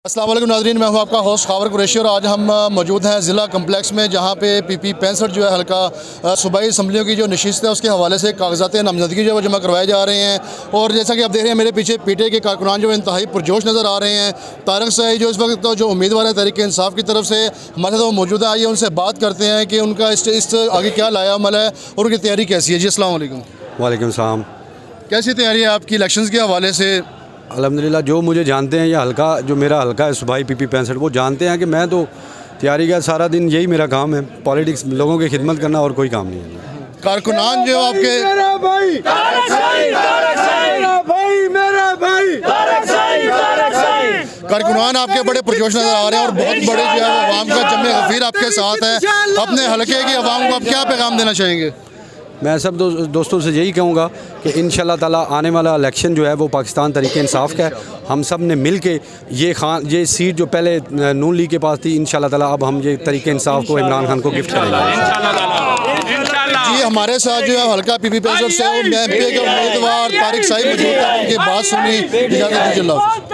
अस्सलाम वालेकुम नाज़रीन, मैं हूं आपका होस्ट खावर कुरैशी और आज हम मौजूद हैं ज़िला कम्प्लेक्स में जहां पे PP 65 जो है हल्का सूबाई असम्बलियों की जो नशिस्त है उसके हवाले से कागजात नामजदगी जो है वो जमा करवाए जा रहे हैं। और जैसा कि आप देख रहे हैं मेरे पीछे PTI के कारकुनान जो इंतहाई पुरजोश नज़र आ रहे हैं। तारक साई जो इस वक्त तो जो उम्मीदवार है तहरीक इंसाफ की तरफ से हमारे साथ वो मौजूद है। आइए उनसे बात करते हैं कि उनका इस आगे क्या लाया अमल है और उनकी तैयारी कैसी है। जी अस्सलाम वालेकुम। वालेकुम सलाम। कैसी तैयारी है आपकी इलेक्शन के हवाले से? अल्हम्दुलिल्लाह, जो मुझे जानते हैं, या हल्का जो मेरा हल्का है सूबाई PP 65, वो जानते हैं कि मैं तो तैयारी का सारा दिन यही मेरा काम है, पॉलिटिक्स, लोगों की खिदमत करना, और कोई काम नहीं है। कारकुनान जो आपके कारकुनान आपके बड़े पुरजोश नजर आ रहे हैं और बहुत बड़े जो है अवाम का जम्मे गफीर आपके साथ है। अपने हलके की अवाम को आप क्या पैगाम देना चाहेंगे? मैं सब दोस्तों से यही कहूँगा कि इंशाल्लाह ताला आने वाला इलेक्शन जो है वो पाकिस्तान तरीके इंसाफ का है। हम सब ने मिल के ये सीट जो पहले नून लीग के पास थी, इंशाल्लाह ताला अब हम ये तरीके इंसाफ को इमरान खान को गिफ्ट करेंगे। जी हमारे साथ जो है हल्का PP 65 से MP के उम्मीदवार तारिक साई मौजूद है। उनकी बात सुनी। इजाज़त दीजिए।